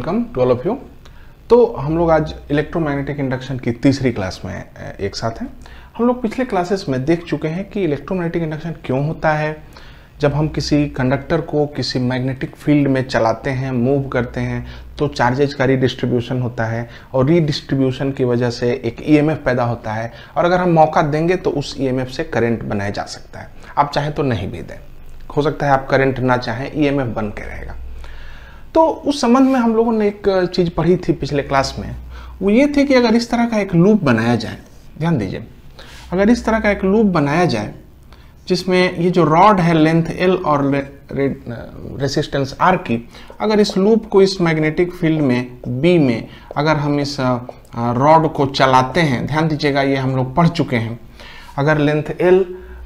Welcome to all of you. तो हम लोग आज इलेक्ट्रोमैग्नेटिक इंडक्शन की तीसरी क्लास में एक साथ हैं। हम लोग पिछले क्लासेस में देख चुके हैं कि इलेक्ट्रोमैग्नेटिक इंडक्शन क्यों होता है। जब हम किसी कंडक्टर को किसी मैग्नेटिक फील्ड में चलाते हैं, मूव करते हैं, तो चार्जेज का रीडिस्ट्रीब्यूशन होता है और रीडिस्ट्रीब्यूशन की वजह से एक ईएमएफ पैदा होता है और अगर हम मौका देंगे तो उस ईएमएफ से करंट बनाया जा सकता है। आप चाहे तो नहीं भी दें, हो सकता है आप करंट ना चाहें, ईएमएफ बन के रहेगा। तो उस संबंध में हम लोगों ने एक चीज़ पढ़ी थी पिछले क्लास में, वो ये थी कि अगर इस तरह का एक लूप बनाया जाए, ध्यान दीजिए, अगर इस तरह का एक लूप बनाया जाए जिसमें ये जो रॉड है लेंथ L और रेसिस्टेंस R की, अगर इस लूप को इस मैग्नेटिक फील्ड में B में अगर हम इस रॉड को चलाते हैं, ध्यान दीजिएगा ये हम लोग पढ़ चुके हैं, अगर लेंथ L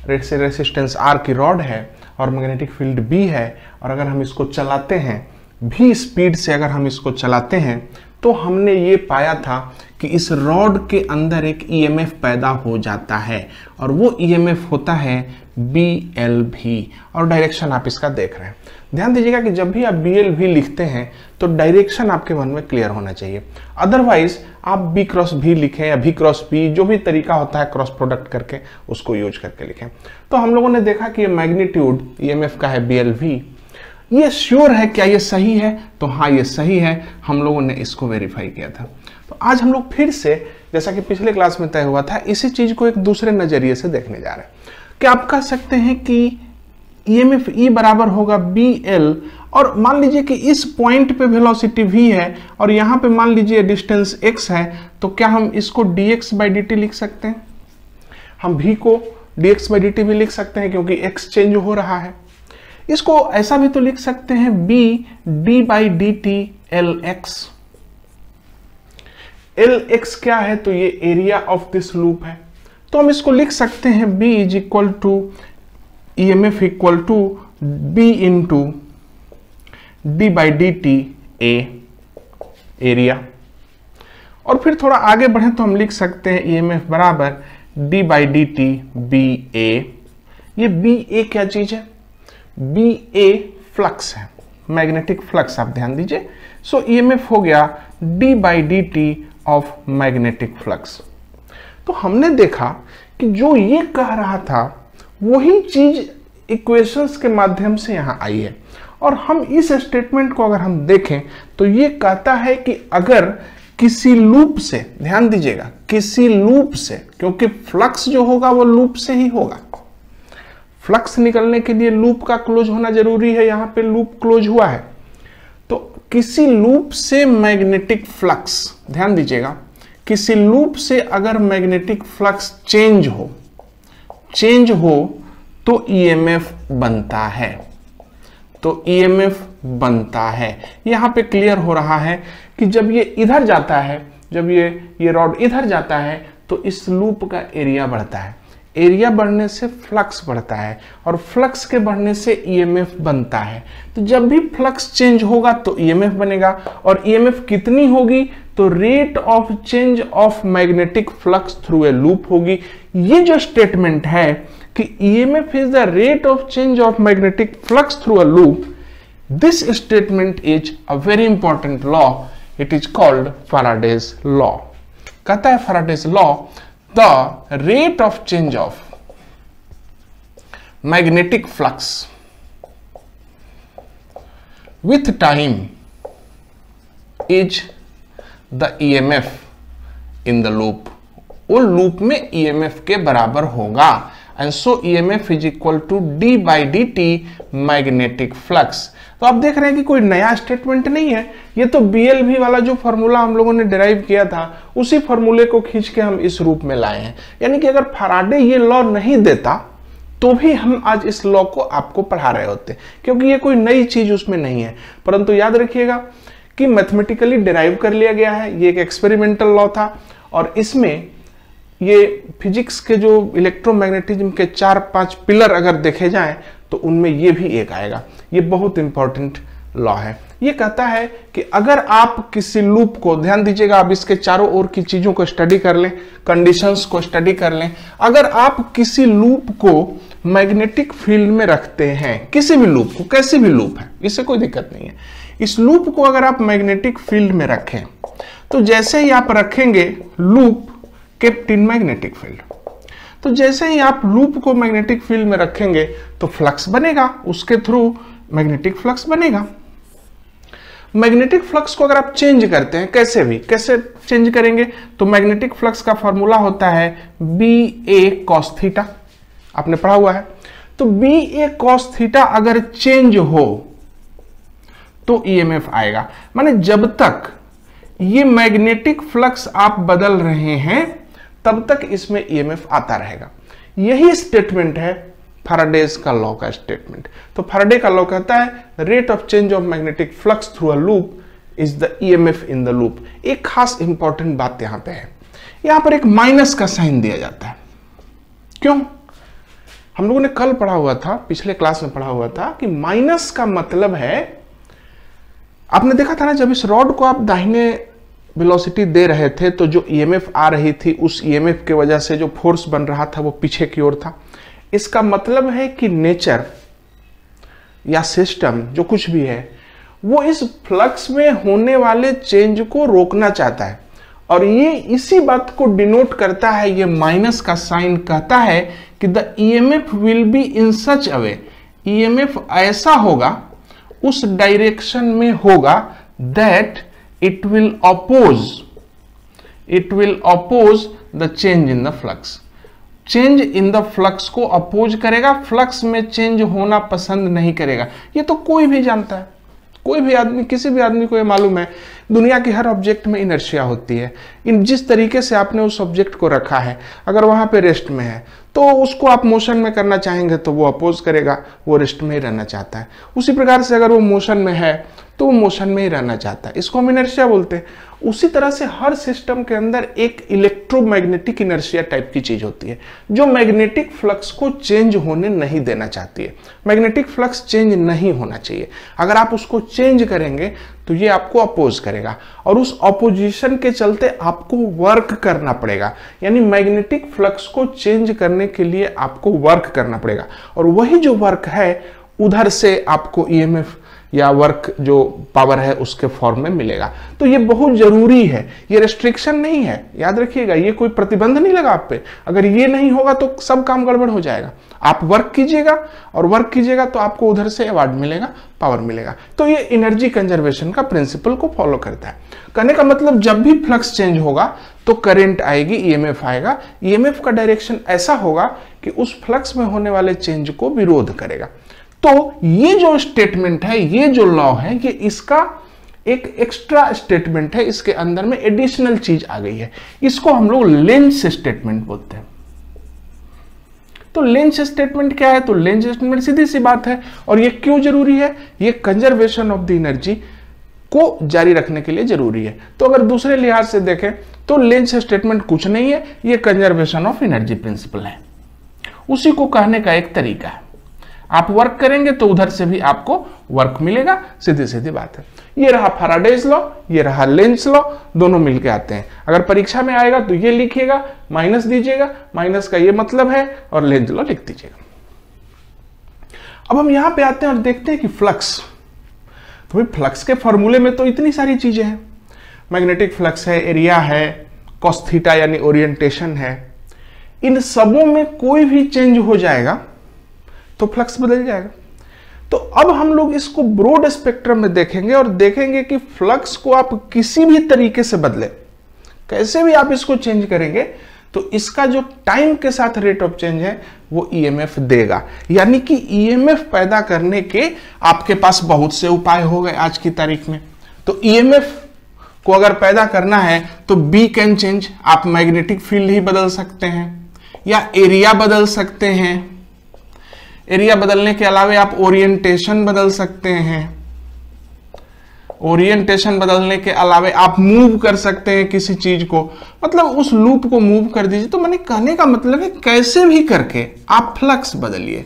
रेसिस्टेंस R की रॉड है और मैग्नेटिक फील्ड B है और अगर हम इसको चलाते हैं भी स्पीड से, अगर हम इसको चलाते हैं तो हमने ये पाया था कि इस रॉड के अंदर एक ईएमएफ पैदा हो जाता है और वो ईएमएफ होता है BLV और डायरेक्शन आप इसका देख रहे हैं। ध्यान दीजिएगा कि जब भी आप BLV लिखते हैं तो डायरेक्शन आपके मन में क्लियर होना चाहिए, अदरवाइज आप B क्रॉस V लिखें या V क्रॉस B, जो भी तरीका होता है क्रॉस प्रोडक्ट करके उसको यूज करके लिखें। तो हम लोगों ने देखा कि ये मैग्नीट्यूड ईएमएफ का है BLV। ये श्योर है, क्या ये सही है? तो हाँ ये सही है, हम लोगों ने इसको वेरीफाई किया था। तो आज हम लोग फिर से, जैसा कि पिछले क्लास में तय हुआ था, इसी चीज को एक दूसरे नजरिए से देखने जा रहे हैं। क्या आप कह सकते हैं कि ईएमएफ E बराबर होगा BL और मान लीजिए कि इस पॉइंट पे वेलोसिटी V है और यहाँ पे मान लीजिए डिस्टेंस x है, तो क्या हम इसको dx/dt लिख सकते हैं? हम V को dx/dt भी लिख सकते हैं क्योंकि x चेंज हो रहा है। इसको ऐसा भी तो लिख सकते हैं B d/dt Lx। Lx क्या है? तो ये एरिया ऑफ दिस लूप है, तो हम इसको लिख सकते हैं B is equal to EMF equal to B into d/dt A area. और फिर थोड़ा आगे बढ़े तो हम लिख सकते हैं EMF बराबर d/dt BA। ये BA क्या चीज है? BA फ्लक्स है, मैग्नेटिक फ्लक्स, आप ध्यान दीजिए। सो EMF हो गया d/dt ऑफ मैग्नेटिक फ्लक्स। तो हमने देखा कि जो ये कह रहा था वही चीज इक्वेशंस के माध्यम से यहां आई है और हम इस स्टेटमेंट को अगर हम देखें तो ये कहता है कि अगर किसी लूप से, ध्यान दीजिएगा, किसी लूप से, क्योंकि फ्लक्स जो होगा वो लूप से ही होगा, फ्लक्स निकलने के लिए लूप का क्लोज होना जरूरी है। यहां पे लूप क्लोज हुआ है, तो किसी लूप से मैग्नेटिक फ्लक्स, ध्यान दीजिएगा, किसी लूप से अगर मैग्नेटिक फ्लक्स चेंज हो तो ईएमएफ बनता है, तो ईएमएफ बनता है। यहां पे क्लियर हो रहा है कि जब ये इधर जाता है, जब ये रॉड इधर जाता है तो इस लूप का एरिया बढ़ता है, एरिया बढ़ने से फ्लक्स बढ़ता है और फ्लक्स के बढ़ने से ईएमएफ बनता है। तो जब भी फ्लक्स चेंज होगा तो ईएमएफ बनेगा और ईएमएफ कितनी होगी? तो rate of change of magnetic flux through a loop होगी। ये जो स्टेटमेंट है कि EMF is the rate of change of magnetic flux through a loop, this statement is a very important law, it is called Faraday's law. कहता है Faraday's law, the rate of change of magnetic flux with time is the EMF in the loop। वो loop में EMF के बराबर होगा and so EMF is equal to d/dt magnetic flux। तो आप देख रहे हैं कि कोई नया स्टेटमेंट नहीं है, ये तो BLV वाला जो फॉर्मूला हम लोगों ने डिराइव किया था उसी फॉर्मूले को खींच के हम इस रूप में लाए हैं। यानी कि अगर फैराडे ये लॉ नहीं देता तो भी हम आज इस लॉ को आपको पढ़ा रहे होते, क्योंकि ये कोई नई चीज उसमें नहीं है। परंतु याद रखिएगा कि मैथमेटिकली डिराइव कर लिया गया है, ये एक एक्सपेरिमेंटल लॉ था और इसमें ये फिजिक्स के जो इलेक्ट्रोमैग्नेटिज्म के 4-5 पिलर अगर देखे जाएं तो उनमें ये भी एक आएगा। ये बहुत इंपॉर्टेंट लॉ है। ये कहता है कि अगर आप किसी लूप को, ध्यान दीजिएगा, आप इसके चारों ओर की चीजों को स्टडी कर लें, कंडीशंस को स्टडी कर लें, अगर आप किसी लूप को मैग्नेटिक फील्ड में रखते हैं, किसी भी लूप को, कैसी भी लूप है, इससे कोई दिक्कत नहीं है, इस लूप को अगर आप मैग्नेटिक फील्ड में रखें तो जैसे ही आप रखेंगे loop kept in magnetic field, तो जैसे ही आप लूप को मैग्नेटिक फील्ड में रखेंगे तो फ्लक्स बनेगा, उसके थ्रू मैग्नेटिक फ्लक्स बनेगा। मैग्नेटिक फ्लक्स को अगर आप चेंज करते हैं कैसे चेंज करेंगे, तो मैग्नेटिक फ्लक्स का फॉर्मूला होता है BA cos थीटा, आपने पढ़ा हुआ है। तो BA cos थीटा अगर चेंज हो तो EMF आएगा, माने जब तक ये मैग्नेटिक फ्लक्स आप बदल रहे हैं तब तक इसमें EMF आता रहेगा। यही स्टेटमेंट है फैराडेज का लॉ का स्टेटमेंट। तो फैराडे का लॉ कहता है rate of change of magnetic flux through a loop is the EMF in the loop. एक खास इंपॉर्टेंट बात यहां पे है, यहां पर एक माइनस का साइन दिया जाता है। क्यों? हम लोगों ने कल पढ़ा हुआ था, पिछले क्लास में पढ़ा हुआ था कि माइनस का मतलब है, आपने देखा था ना, जब इस रॉड को आप दाहिने वेलोसिटी दे रहे थे तो जो EMF आ रही थी उस EMF की वजह से जो फोर्स बन रहा था वो पीछे की ओर था। इसका मतलब है कि नेचर या सिस्टम जो कुछ भी है वो इस फ्लक्स में होने वाले चेंज को रोकना चाहता है, और ये इसी बात को डिनोट करता है। ये माइनस का साइन कहता है कि the EMF will be in such a way, EMF ऐसा होगा, उस डायरेक्शन में होगा that it will oppose the change in the flux. Change in the flux को अपोज करेगा, फ्लक्स में चेंज होना पसंद नहीं करेगा। ये तो कोई भी जानता है, कोई भी आदमी, किसी भी आदमी को ये मालूम है दुनिया की हर ऑब्जेक्ट में इनर्शिया होती है। इन जिस तरीके से आपने उस ऑब्जेक्ट को रखा है, अगर वहां पे रेस्ट में है तो उसको आप मोशन में करना चाहेंगे तो वो अपोज करेगा, वो रेस्ट में ही रहना चाहता है। उसी प्रकार से अगर वो मोशन में है तो वो मोशन में ही रहना चाहता है, इसको हम इनर्शिया बोलते हैं। उसी तरह से हर सिस्टम के अंदर एक इलेक्ट्रोमैग्नेटिक इनर्शिया टाइप की चीज होती है जो मैग्नेटिक फ्लक्स को चेंज होने नहीं देना चाहती है। मैग्नेटिक फ्लक्स चेंज नहीं होना चाहिए, अगर आप उसको चेंज करेंगे तो ये आपको अपोज करेगा, और उस अपोजिशन के चलते आपको वर्क करना पड़ेगा। यानी मैग्नेटिक फ्लक्स को चेंज करने के लिए आपको वर्क करना पड़ेगा, और वही जो वर्क है उधर से आपको EMF या वर्क जो पावर है उसके फॉर्म में मिलेगा। तो ये बहुत जरूरी है, ये रेस्ट्रिक्शन नहीं है, याद रखिएगा, ये कोई प्रतिबंध नहीं लगा आप पे। अगर ये नहीं होगा तो सब काम गड़बड़ हो जाएगा। आप वर्क कीजिएगा, और वर्क कीजिएगा तो आपको उधर से अवार्ड मिलेगा, पावर मिलेगा। तो ये एनर्जी कंजर्वेशन का प्रिंसिपल को फॉलो करता है। कहने का मतलब जब भी फ्लक्स चेंज होगा तो करंट आएगी, EMF आएगा। EMF का डायरेक्शन ऐसा होगा कि उस फ्लक्स में होने वाले चेंज को विरोध करेगा। तो ये जो स्टेटमेंट है, ये जो लॉ है, ये इसका एक एक्स्ट्रा स्टेटमेंट है, इसके अंदर में एडिशनल चीज आ गई है। इसको हम लोग लेंज स्टेटमेंट बोलते हैं। तो लेंज स्टेटमेंट क्या है? तो लेंज स्टेटमेंट सीधी सी बात है, और ये क्यों जरूरी है? ये कंजर्वेशन ऑफ द एनर्जी को जारी रखने के लिए जरूरी है। तो अगर दूसरे लिहाज से देखें तो लेंज स्टेटमेंट कुछ नहीं है, ये कंजर्वेशन ऑफ एनर्जी प्रिंसिपल है। उसी को कहने का एक तरीका है। आप वर्क करेंगे तो उधर से भी आपको वर्क मिलेगा, सीधी सीधी बात है। ये रहा फैराडेज लॉ, ये रहा लेंज लॉ, दोनों मिलके आते हैं। अगर परीक्षा में आएगा तो ये लिखिएगा, माइनस दीजिएगा, माइनस का ये मतलब है, और लेंज लॉ लिख दीजिएगा। अब हम यहां पे आते हैं और देखते हैं कि फ्लक्स, तो भाई फ्लक्स के फॉर्मूले में तो इतनी सारी चीजें हैं। मैग्नेटिक फ्लक्स है, एरिया है, कॉस थीटा यानी ओरिएंटेशन है। इन सबों में कोई भी चेंज हो जाएगा तो फ्लक्स बदल जाएगा। तो अब हम लोग इसको ब्रॉड स्पेक्ट्रम में देखेंगे और देखेंगे कि फ्लक्स को आप किसी भी तरीके से बदले, कैसे भी आप इसको चेंज करेंगे तो इसका जो टाइम के साथ रेट ऑफ चेंज है वो EMF देगा। यानी कि EMF पैदा करने के आपके पास बहुत से उपाय हो गए आज की तारीख में। तो EMF को अगर पैदा करना है तो B कैन चेंज, आप मैग्नेटिक फील्ड ही बदल सकते हैं या एरिया बदल सकते हैं। एरिया बदलने के अलावा आप ओरिएंटेशन बदल सकते हैं। ओरिएंटेशन बदलने के अलावा आप मूव कर सकते हैं किसी चीज को, मतलब उस लूप को मूव कर दीजिए। तो मैंने कहने का मतलब है कैसे भी करके आप फ्लक्स बदलिए,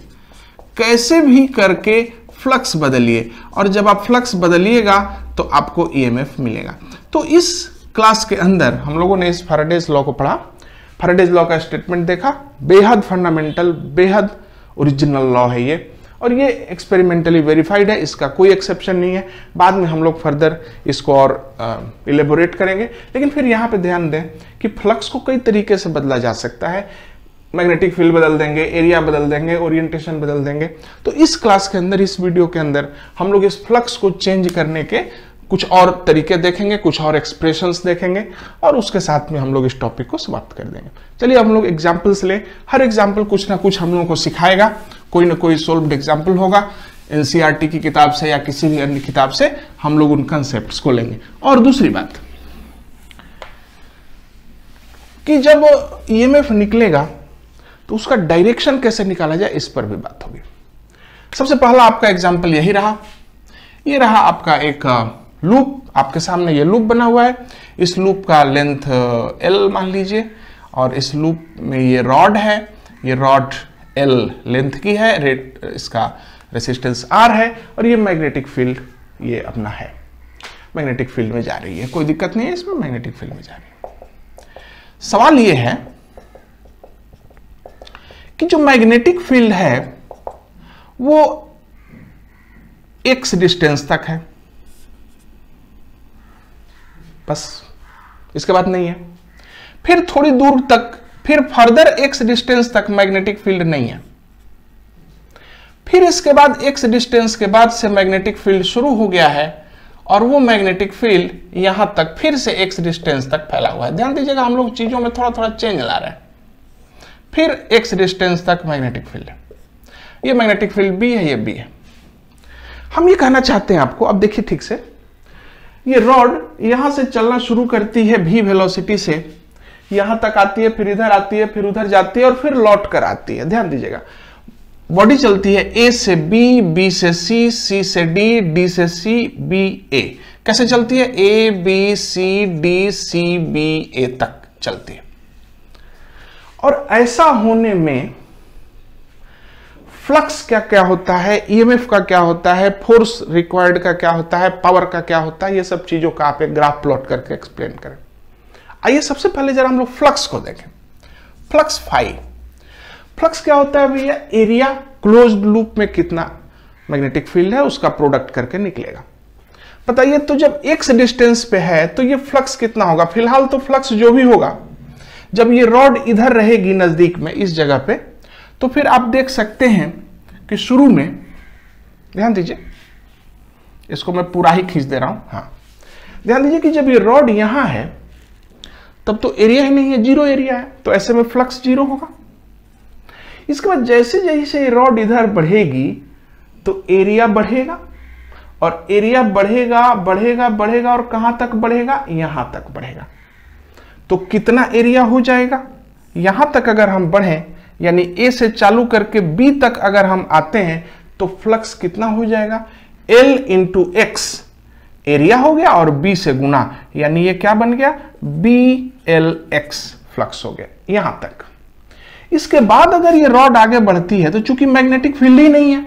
कैसे भी करके फ्लक्स बदलिए, और जब आप फ्लक्स बदलिएगा तो आपको EMF मिलेगा। तो इस क्लास के अंदर हम लोगों ने इस फैराडेज लॉ को पढ़ा, फैराडेज लॉ का स्टेटमेंट देखा, बेहद फंडामेंटल, बेहद ओरिजिनल लॉ है ये, और ये एक्सपेरिमेंटली वेरीफाइड है, इसका कोई एक्सेप्शन नहीं है। बाद में हम लोग फर्दर इसको और इलेबोरेट करेंगे। लेकिन फिर यहाँ पे ध्यान दें कि फ्लक्स को कई तरीके से बदला जा सकता है। मैग्नेटिक फील्ड बदल देंगे, एरिया बदल देंगे, ओरिएंटेशन बदल देंगे। तो इस क्लास के अंदर, इस वीडियो के अंदर हम लोग इस फ्लक्स को चेंज करने के कुछ और तरीके देखेंगे, कुछ और एक्सप्रेशंस देखेंगे और उसके साथ में हम लोग इस टॉपिक को समाप्त कर देंगे। चलिए हम लोग एग्जाम्पल्स ले। हर एग्जाम्पल कुछ ना कुछ हम लोगों को सिखाएगा, कोई ना कोई सोल्व्ड एग्जाम्पल होगा। एनसीईआरटी की किताब से या किसी भी अन्य किताब से हम लोग उन कंसेप्ट्स को लेंगे। और दूसरी बात कि जब ईएमएफ निकलेगा तो उसका डायरेक्शन कैसे निकाला जाए, इस पर भी बात होगी। सबसे पहला आपका एग्जाम्पल यही रहा। ये रहा आपका एक लूप, आपके सामने ये लूप बना हुआ है। इस लूप का लेंथ L मान लीजिए और इस लूप में ये रॉड है। ये रॉड L लेंथ की है, इसका रेसिस्टेंस R है और ये मैग्नेटिक फील्ड ये अपना है, मैग्नेटिक फील्ड में जा रही है। कोई दिक्कत नहीं है इसमें, मैग्नेटिक फील्ड में जा रही है। सवाल ये है कि जो मैग्नेटिक फील्ड है वो x डिस्टेंस तक है, बस, इसके बाद नहीं है। फिर थोड़ी दूर तक, फिर फर्दर x डिस्टेंस तक मैग्नेटिक फील्ड नहीं है। फिर इसके बाद x डिस्टेंस के बाद से मैग्नेटिक फील्ड शुरू हो गया है और वो मैग्नेटिक फील्ड यहां तक फिर से x डिस्टेंस तक फैला हुआ है। ध्यान दीजिएगा, हम लोग चीजों में थोड़ा थोड़ा चेंज ला रहे हैं। फिर x डिस्टेंस तक मैग्नेटिक फील्ड है। ये मैग्नेटिक फील्ड B है, ये B है। हम ये कहना चाहते हैं आपको, अब देखिए ठीक से, ये रॉड यहां से चलना शुरू करती है v वेलोसिटी से, यहां तक आती है, फिर इधर आती है, फिर उधर जाती है और फिर लौट कर आती है। ध्यान दीजिएगा, बॉडी चलती है A से B, B से C, C से D, D से C, B, A। कैसे चलती है? A, B, C, D, C, B, A तक चलती है। और ऐसा होने में फ्लक्स क्या क्या होता है, ईएमएफ का क्या होता है, फोर्स रिक्वायर्ड का क्या होता है, पावर का क्या होता है, ये सब चीजों का आप एक ग्राफ प्लॉट करके एक्सप्लेन करें। आइए सबसे पहले जरा हम लोग फ्लक्स को देखें। फ्लक्स फाई, फ्लक्स क्या होता है भैया? एरिया क्लोज्ड लूप में कितना मैग्नेटिक फील्ड है उसका प्रोडक्ट करके निकलेगा। बताइए, तो जब x डिस्टेंस पे है तो ये फ्लक्स कितना होगा? फिलहाल तो फ्लक्स जो भी होगा, जब ये रॉड इधर रहेगी नजदीक में इस जगह पे, तो फिर आप देख सकते हैं कि शुरू में, ध्यान दीजिए, इसको मैं पूरा ही खींच दे रहा हूं। हाँ, ध्यान दीजिए कि जब ये रॉड यहां है तब तो एरिया ही नहीं है, जीरो एरिया है, तो ऐसे में फ्लक्स जीरो होगा। इसके बाद जैसे जैसे ये रॉड इधर बढ़ेगी तो एरिया बढ़ेगा और एरिया बढ़ेगा बढ़ेगा बढ़ेगा और कहां तक बढ़ेगा? यहां तक बढ़ेगा। तो कितना एरिया हो जाएगा? यहां तक अगर हम बढ़े, यानी A से चालू करके B तक अगर हम आते हैं तो फ्लक्स कितना हो जाएगा? L इंटू एक्स एरिया हो गया और B से गुना, यानी ये क्या बन गया? BLX फ्लक्स हो गया यहां तक। इसके बाद अगर ये रॉड आगे बढ़ती है तो चूंकि मैग्नेटिक फील्ड ही नहीं है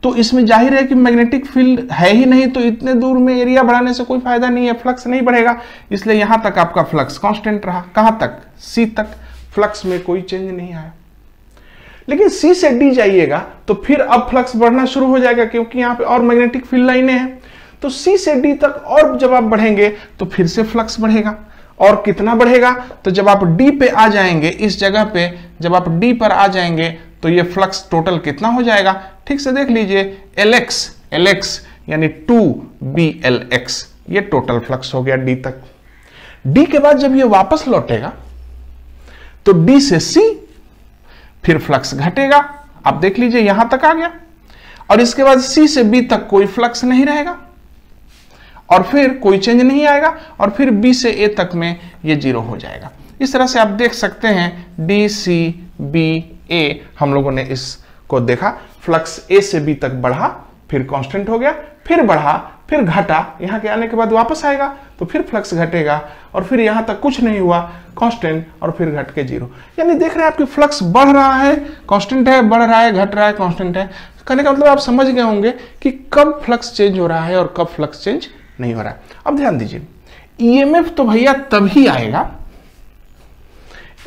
तो इसमें जाहिर है कि मैग्नेटिक फील्ड है ही नहीं, तो इतने दूर में एरिया बढ़ाने से कोई फायदा नहीं है, फ्लक्स नहीं बढ़ेगा। इसलिए यहां तक आपका फ्लक्स कांस्टेंट रहा। कहां तक? C तक फ्लक्स में कोई चेंज नहीं आया। लेकिन C से D जाइएगा तो फिर अब फ्लक्स बढ़ना शुरू हो जाएगा, क्योंकि यहां पे और मैग्नेटिक फील्ड लाइनें हैं। तो C से D तक और जब आप बढ़ेंगे तो फिर से फ्लक्स बढ़ेगा। और कितना बढ़ेगा? तो जब आप D पे आ जाएंगे, इस जगह पे जब आप D पर आ जाएंगे तो ये फ्लक्स टोटल कितना हो जाएगा? ठीक से देख लीजिए, LX यानी 2BLX, ये टोटल फ्लक्स हो गया D तक। D के बाद जब ये वापस लौटेगा तो D से C, फिर फ्लक्स घटेगा। आप देख लीजिए यहां तक आ गया और इसके बाद C से B तक कोई फ्लक्स नहीं रहेगा और फिर कोई चेंज नहीं आएगा और फिर B से A तक में ये जीरो हो जाएगा। इस तरह से आप देख सकते हैं DCBA, हम लोगों ने इसको देखा। फ्लक्स A से B तक बढ़ा, फिर कांस्टेंट हो गया, फिर बढ़ा, फिर घटा, यहां के आने के बाद वापस आएगा तो फिर फ्लक्स घटेगा और फिर यहां तक कुछ नहीं हुआ, कांस्टेंट, और फिर घट के जीरो। यानी देख रहे हैं आपकी फ्लक्स बढ़ रहा है, कांस्टेंट है, बढ़ रहा है, घट रहा है, कांस्टेंट है। कहने का मतलब आप समझ गए होंगे कि कब फ्लक्स चेंज हो रहा है और कब फ्लक्स चेंज नहीं हो रहा है। अब ध्यान दीजिए, ईएमएफ तो भैया तभी आएगा,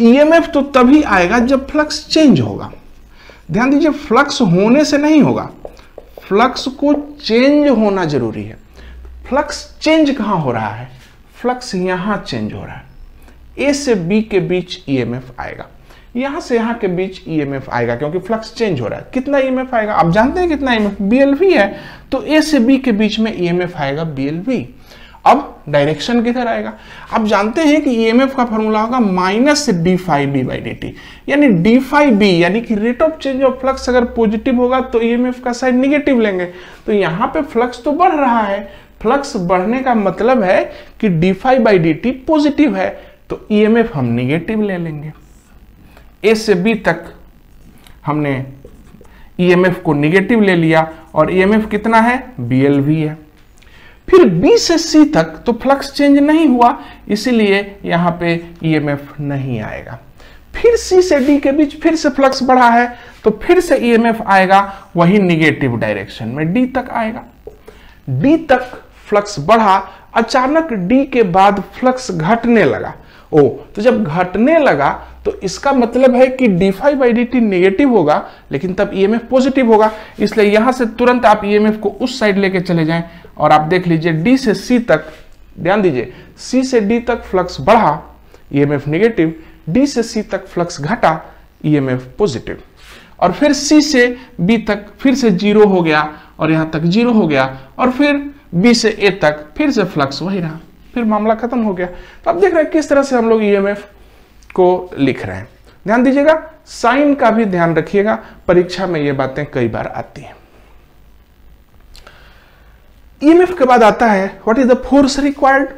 ईएमएफ तो तभी आएगा जब फ्लक्स चेंज होगा। ध्यान दीजिए, फ्लक्स होने से नहीं होगा, फ्लक्स को चेंज होना जरूरी है। फ्लक्स चेंज कहां हो रहा है? फ्लक्स यहां चेंज हो रहा है। ए से बी के बीच ईएमएफ आएगा, यहां से यहां के बीच ईएमएफ आएगा, क्योंकि फ्लक्स चेंज हो रहा है। कितना ईएमएफ आएगा आप जानते हैं? कितना ईएमएफ? बीएलवी है, तो ए से बी के बीच में ईएमएफ आएगा बीएलवी। अब डायरेक्शन किधर आएगा? आप जानते हैं कि ईएमएफ का फॉर्मूला होगा minus D phi B by D T, यानी डी फाई बी यानी कि rate of change of flux अगर पॉजिटिव होगा तो ईएमएफ का साइड निगेटिव लेंगे। तो यहां पे फ्लक्स तो बढ़ रहा है, फ्लक्स बढ़ने का मतलब है कि D phi by D T positive है, तो ईएमएफ हम निगेटिव ले लेंगे। ए से बी तक हमने ईएमएफ को निगेटिव ले लिया और ईएमएफ कितना है? बीएलवी है। फिर बी से सी तक तो फ्लक्स चेंज नहीं हुआ, इसीलिए यहां पे ईएमएफ नहीं आएगा। फिर सी से डी के बीच फिर से फ्लक्स बढ़ा है, तो फिर से ईएमएफ आएगा वही निगेटिव डायरेक्शन में, डी तक आएगा। डी तक फ्लक्स बढ़ा, अचानक डी के बाद फ्लक्स घटने लगा। तो जब घटने लगा तो इसका मतलब है कि D phi by D T negative होगा, लेकिन तब ईएमएफ पॉजिटिव होगा। इसलिए यहां से तुरंत आप ईएमएफ को उस साइड लेके चले जाएं और आप देख लीजिए डी से सी तक, ध्यान दीजिए, सी से डी तक फ्लक्स बढ़ा, ईएमएफ निगेटिव, डी से सी तक फ्लक्स घटा, ईएमएफ पॉजिटिव, और फिर सी से बी तक फिर से जीरो हो गया और यहां तक जीरो हो गया, और फिर बी से ए तक फिर से फ्लक्स वही रहा, फिर मामला खत्म हो गया। तो आप देख रहे हैं किस तरह से हम लोग ईएमएफ को लिख रहे हैं। ध्यान दीजिएगा, साइन का भी ध्यान रखिएगा, परीक्षा में ये बातें कई बार आती हैं। ईएमएफ के बाद आता है what is the force required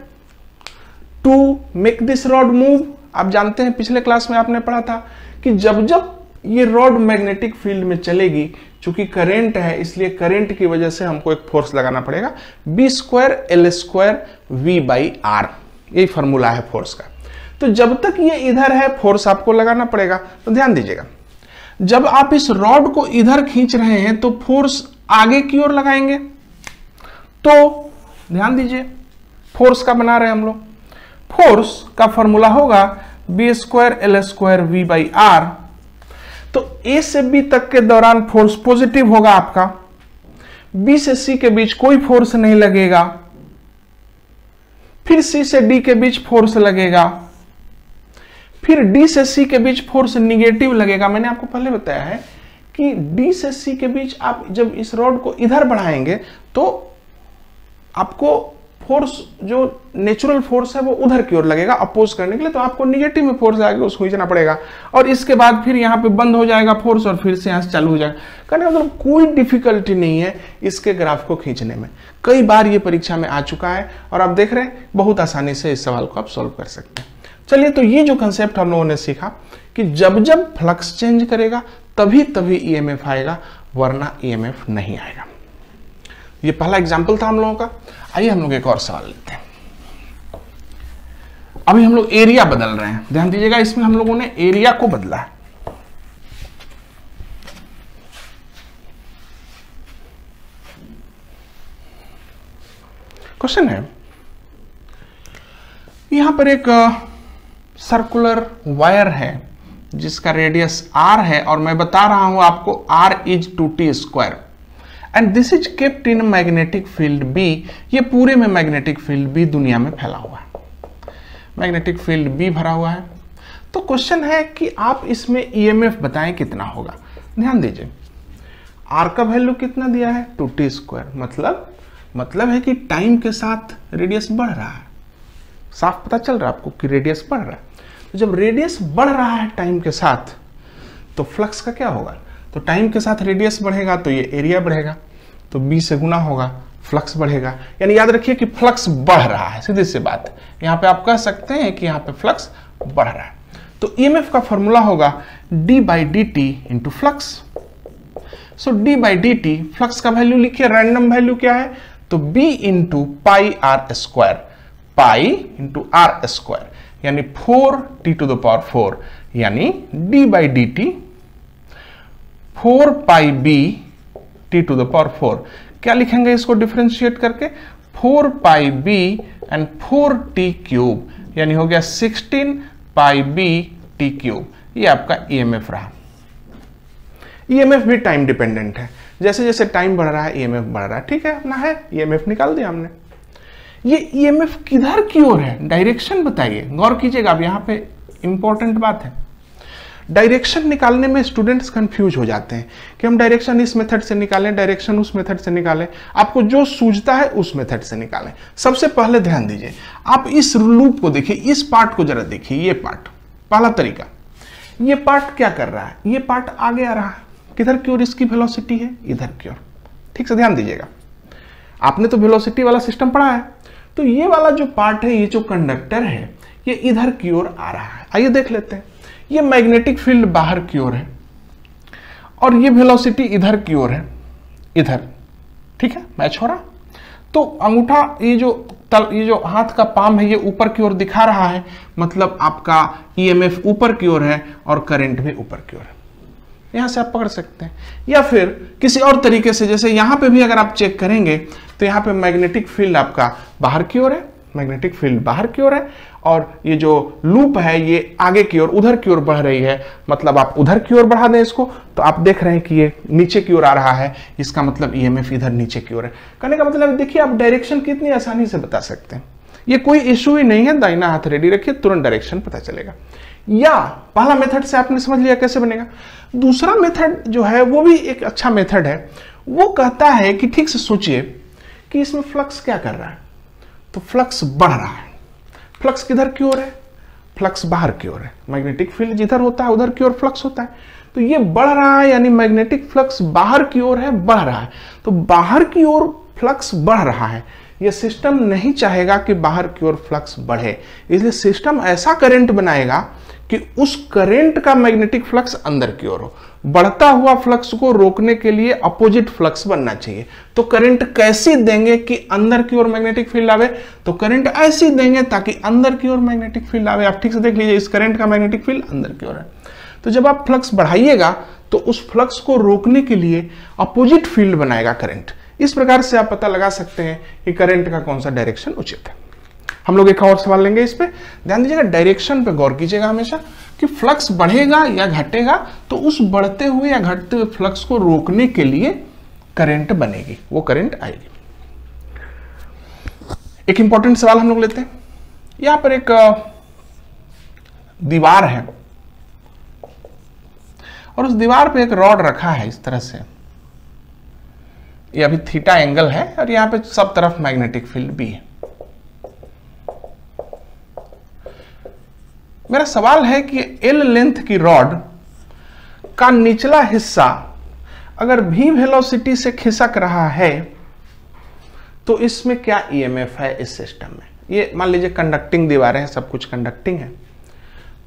to make this rod move. आप जानते हैं पिछले क्लास में आपने पढ़ा था कि जब जब ये रॉड मैग्नेटिक फील्ड में चलेगी, चूंकि करंट है इसलिए करंट की वजह से हमको एक फोर्स लगाना पड़ेगा, B square L square V by R, यही फॉर्मूला है फोर्स का। तो जब तक ये इधर है फोर्स आपको लगाना पड़ेगा। तो ध्यान दीजिएगा, जब आप इस रॉड को इधर खींच रहे हैं तो फोर्स आगे की ओर लगाएंगे, तो ध्यान दीजिए फोर्स का बना रहे हैं हम लोग, फोर्स का फॉर्मूला होगा B square L square V by R. तो ए से बी तक के दौरान फोर्स पॉजिटिव होगा आपका, बी से सी के बीच कोई फोर्स नहीं लगेगा, फिर सी से डी के बीच फोर्स लगेगा, फिर डी से सी के बीच फोर्स निगेटिव लगेगा। मैंने आपको पहले बताया है कि डी से सी के बीच आप जब इस रॉड को इधर बढ़ाएंगे तो आपको फोर्स जो नेचुरल फोर्स है वो उधर की ओर लगेगा अपोज करने के लिए, तो आपको निगेटिव में फोर्स आएगा उसको खींचना पड़ेगा, और इसके बाद फिर यहाँ पे बंद हो जाएगा फोर्स और फिर से यहाँ से चालू हो जाएगा। कहने मतलब कोई डिफिकल्टी नहीं है इसके ग्राफ को खींचने में, कई बार ये परीक्षा में आ चुका है और आप देख रहे हैं बहुत आसानी से इस सवाल को आप सॉल्व कर सकते हैं। चलिए, तो ये जो कंसेप्ट हम लोगों ने सीखा कि जब जब फ्लक्स चेंज करेगा तभी तभी ईएमएफ आएगा, वरना ईएमएफ नहीं आएगा। ये पहला एग्जाम्पल था हम लोगों का। आइए हम लोग एक और सवाल लेते हैं। अभी हम लोग एरिया बदल रहे हैं, ध्यान दीजिएगा, इसमें हम लोगों ने एरिया को बदला है। क्वेश्चन है, यहां पर एक सर्कुलर वायर है जिसका रेडियस r है और मैं बता रहा हूं आपको r is 2t square and this is kept in magnetic field B। ये पूरे में मैग्नेटिक फील्ड B दुनिया में फैला हुआ है, मैग्नेटिक फील्ड B भरा हुआ है। तो क्वेश्चन है कि आप इसमें EMF बताएं कितना होगा। ध्यान दीजिए, R का वैल्यू कितना दिया है 2t स्क्वायर, मतलब है कि टाइम के साथ रेडियस बढ़ रहा है। साफ पता चल रहा है आपको कि रेडियस बढ़ रहा है। तो जब रेडियस बढ़ रहा है टाइम के साथ तो फ्लक्स का क्या होगा, तो टाइम के साथ रेडियस बढ़ेगा तो ये एरिया बढ़ेगा, तो B से गुना होगा, फ्लक्स बढ़ेगा। यानी याद रखिए कि फ्लक्स बढ़ रहा है, सीधी सी बात है। यहाँ पे आप कह सकते हैं कि यहाँ पे फ्लक्स बढ़ रहा है। तो EMF का फॉर्मूला होगा d by D T into flux. So d by D T, flux का वैल्यू लिखिए, रैंडम वैल्यू क्या है, तो B into pi R square, pi into R square, यानी 4t टू द पावर 4, यानी d by D T 4 pi b t to the power 4। क्या लिखेंगे इसको डिफरेंशिएट करके, 4 pi b and 4t cube, यानी हो गया 16 पाई b t क्यूब। ये आपका EMF रहा। ईएमएफ भी टाइम डिपेंडेंट है, जैसे जैसे टाइम बढ़ रहा है ईएमएफ बढ़ रहा है। ठीक है, अपना है ईएमएफ निकाल दिया हमने। ये ईएमएफ किधर की ओर है, डायरेक्शन बताइए, गौर कीजिएगा। अब यहाँ पे इंपॉर्टेंट बात है, डायरेक्शन निकालने में स्टूडेंट्स कंफ्यूज हो जाते हैं कि हम डायरेक्शन इस मेथड से निकालें, डायरेक्शन उस मेथड से निकालें। आपको जो सूझता है उस मेथड से निकालें। सबसे पहले ध्यान दीजिए, आप इस लूप को देखिए, इस पार्ट को जरा देखिए। ये पार्ट, पहला तरीका, ये पार्ट क्या कर रहा है, ये पार्ट आगे आ रहा है, किधर की ओर इसकी वेलोसिटी है, इधर की ओर। ठीक से ध्यान दीजिएगा, आपने तो वेलोसिटी वाला सिस्टम पढ़ा है। तो ये वाला जो पार्ट है, ये जो कंडक्टर है, ये इधर की ओर आ रहा है। आइए देख लेते हैं। ये मैग्नेटिक फील्ड बाहर की ओर है और ये वेलोसिटी इधर की ओर है, इधर। ठीक है, मैच हो रहा। तो अंगूठा, ये जो हाथ का पाम है, ये ऊपर की ओर दिखा रहा है, मतलब आपका ईएमएफ ऊपर की ओर है और करंट भी ऊपर की ओर है। यहां से आप पकड़ सकते हैं। या फिर किसी और तरीके से, जैसे यहां पे भी अगर आप चेक करेंगे तो यहां पे मैग्नेटिक फील्ड आपका बाहर की ओर है, मैग्नेटिक फील्ड बाहर की ओर है, और ये जो लूप है ये आगे की ओर, उधर की ओर बढ़ रही है। मतलब आप उधर की ओर बढ़ा दें इसको तो आप देख रहे हैं कि ये नीचे की ओर आ रहा है, इसका मतलब ईएमएफ इधर नीचे की ओर है। कहने का मतलब देखिए, आप डायरेक्शन कितनी आसानी से बता सकते हैं। ये कोई इशू ही नहीं है, दाहिना हाथ रेडी रखिए, तुरंत डायरेक्शन पता चलेगा। या पहला मेथड से आपने समझ लिया कैसे बनेगा। दूसरा मेथड जो है वो भी एक अच्छा मेथड है। वो कहता है कि ठीक से सोचिए कि इसमें फ्लक्स क्या कर रहा है। तो फ्लक्स बढ़ रहा है। फ्लक्स किधर की ओर है, फ्लक्स बाहर की ओर है। मैग्नेटिक फील्ड जिधर होता है उधर की ओर फ्लक्स होता है। तो ये बढ़ रहा है, यानी मैग्नेटिक फ्लक्स बाहर की ओर है, बढ़ रहा है। तो बाहर की ओर फ्लक्स बढ़ रहा है। ये सिस्टम नहीं चाहेगा कि बाहर की ओर फ्लक्स बढ़े, इसलिए सिस्टम ऐसा करंट बनाएगा कि उस करंट का मैग्नेटिक फ्लक्स अंदर की ओर हो। बढ़ता हुआ फ्लक्स को रोकने के लिए अपोजिट फ्लक्स बनना चाहिए। तो करंट कैसी देंगे कि अंदर की ओर मैग्नेटिक फील्ड आवे, तो करंट ऐसी देंगे ताकि अंदर की ओर मैग्नेटिक फील्ड आवे। आप ठीक से देख लीजिए, इस करंट का मैग्नेटिक फील्ड अंदर की ओर है। तो जब आप फ्लक्स बढ़ाइएगा तो उस फ्लक्स को रोकने के लिए अपोजिट फील्ड बनाएगा करंट। इस प्रकार से आप पता लगा सकते हैं कि करंट का कौन सा डायरेक्शन उचित है। हम लोग एक और सवाल लेंगे इस पे, ध्यान दीजिएगा, डायरेक्शन पे गौर कीजिएगा हमेशा कि फ्लक्स बढ़ेगा या घटेगा तो उस बढ़ते हुए या घटते हुए फ्लक्स को रोकने के लिए करंट बनेगी, वो करंट आएगी। एक इंपॉर्टेंट सवाल हम लोग लेते हैं। यहां पर एक दीवार है और उस दीवार पे एक रॉड रखा है इस तरह से। ये अभी थीटा एंगल है और यहां पे सब तरफ मैग्नेटिक फील्ड भी है। मेरा सवाल है कि एल लेंथ की रॉड का निचला हिस्सा अगर v वेलोसिटी से खिसक रहा है तो इसमें क्या ईएमएफ है इस सिस्टम में। ये मान लीजिए कंडक्टिंग दीवारें हैं, सब कुछ कंडक्टिंग है।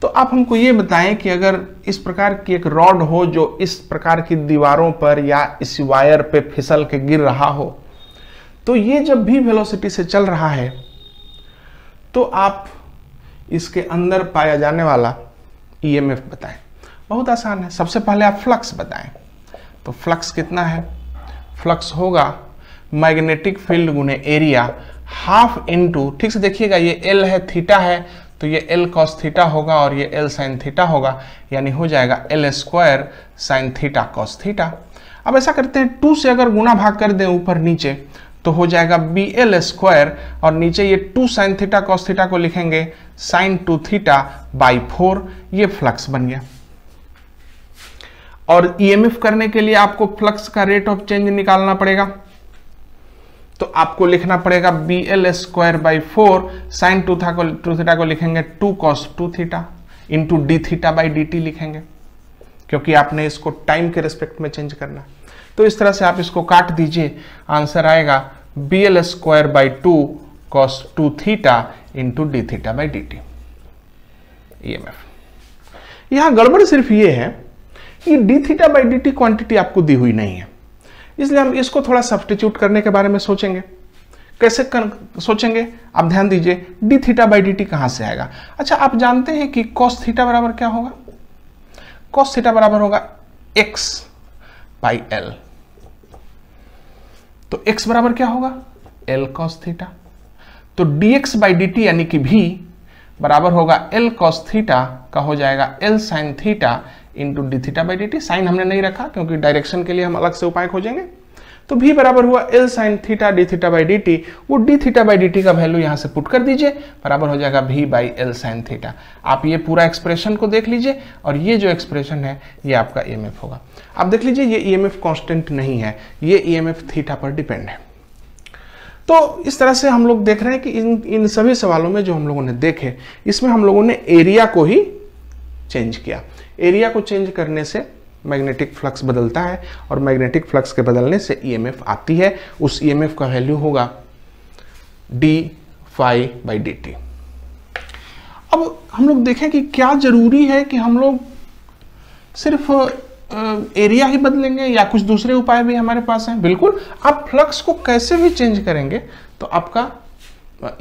तो आप हमको ये बताएं कि अगर इस प्रकार की एक रॉड हो जो इस प्रकार की दीवारों पर या इस वायर पे फिसल के गिर रहा हो, तो ये जब भी वेलोसिटी से चल रहा है तो आप इसके अंदर पाया जाने वाला ईएमएफ बताएं। बहुत आसान है। सबसे पहले आप फ्लक्स बताएं। तो फ्लक्स कितना है, फ्लक्स होगा मैग्नेटिक फील्ड गुने एरिया हाफ इनटू, ठीक से देखिएगा, ये एल है, थीटा है, तो ये एल कॉस थीटा होगा और ये एल साइन थीटा होगा, यानी हो जाएगा L square sine theta cos theta. अब ऐसा करते हैं, 2 से अगर गुना भाग कर दें ऊपर नीचे तो हो जाएगा बी एल स्क्वायर, और नीचे ये 2 साइन थीटा कॉस थीटा को लिखेंगे साइन 2 थीटा बाई 4। ये फ्लक्स बन गया। और ईएमएफ करने के लिए आपको फ्लक्स का रेट ऑफ चेंज निकालना पड़ेगा, तो आपको लिखना पड़ेगा B L square by 4, sine 2 theta को लिखेंगे 2 cos 2 theta into D theta by D T लिखेंगे, क्योंकि आपने इसको टाइम के रिस्पेक्ट में चेंज करना। तो इस तरह से आप इसको काट दीजिए, आंसर आएगा B L square by 2 cos 2 theta into D theta by D T EMF. यहां गड़बड़ सिर्फ ये है कि D theta by D T quantity आपको दी हुई नहीं है, इसलिए हम इसको थोड़ा सब्स्टिट्यूट करने के बारे में सोचेंगे। कैसे सोचेंगे आप ध्यान दीजिए, D theta by D T कहां से आएगा। अच्छा, आप जानते हैं कि कॉस थीटा बराबर क्या होगा, कॉस थीटा बराबर होगा एक्स बाई एल। तो x बराबर क्या होगा, एल कॉस थीटा। तो dx बाई डी टी यानी कि v बराबर होगा एल कॉस थीटा का हो जाएगा L sine theta into D theta by D T. Sign हमने नहीं रखा क्योंकि डायरेक्शन के लिए हम अलग से उपाय खोजेंगे। तो v बराबर हुआ L sine theta D theta by D T. वो D theta by D T का वैल्यू यहाँ से पुट कर दीजिए, बराबर हो जाएगा v by L sine theta. आप ये पूरा एक्सप्रेशन को देख लीजिए और ये जो एक्सप्रेशन है ये आपका ईएमएफ होगा। आप देख लीजिए ये ईएमएफ कांस्टेंट नहीं है, ये ईएमएफ थीटा पर डिपेंड है। तो इस तरह से हम लोग देख रहे हैं कि इन सभी सवालों में जो हम लोगों ने देखे, इसमें हम लोगों ने एरिया को ही चेंज किया। एरिया को चेंज करने से मैग्नेटिक फ्लक्स बदलता है और मैग्नेटिक फ्लक्स के बदलने से ईएमएफ आती है। उस ईएमएफ का वैल्यू होगा D phi by D T. अब हम लोग देखें कि क्या जरूरी है कि हम लोग सिर्फ एरिया ही बदलेंगे या कुछ दूसरे उपाय भी हमारे पास हैं। बिल्कुल, आप फ्लक्स को कैसे भी चेंज करेंगे तो आपका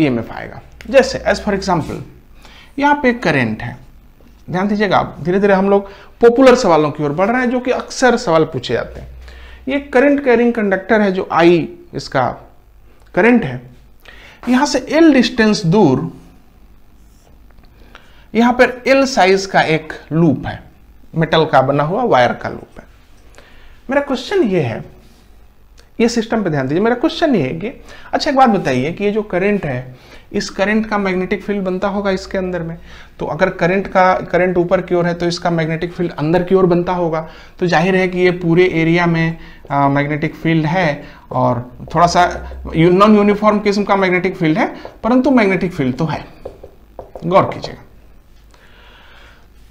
ईएमएफ आएगा। जैसे एज फॉर एग्जांपल यहाँ पे करंट है, ध्यान दीजिएगा। आप धीरे धीरे हम लोग पॉपुलर सवालों की ओर बढ़ रहे हैं जो कि अक्सर सवाल पूछे जाते हैं। ये करंट कैरिंग कंडक्टर है जो आई इसका करंट है। यहां से एल डिस्टेंस दूर यहां पर एल साइज का एक लूप है, मेटल का बना हुआ वायर का लूप है। मेरा क्वेश्चन ये है, ये सिस्टम पे ध्यान दीजिए। मेरा क्वेश्चन ये है कि अच्छा एक बात बताइए कि ये जो करंट है, इस करंट का मैग्नेटिक फील्ड बनता होगा इसके अंदर में। तो अगर करंट ऊपर की ओर है तो इसका मैग्नेटिक फील्ड अंदर की ओर बनता होगा। तो जाहिर है कि ये पूरे एरिया में मैग्नेटिक फील्ड है और थोड़ा सा नॉन यूनिफॉर्म किस्म का मैग्नेटिक फील्ड है, परंतु मैग्नेटिक फील्ड तो है। गौर कीजिएगा।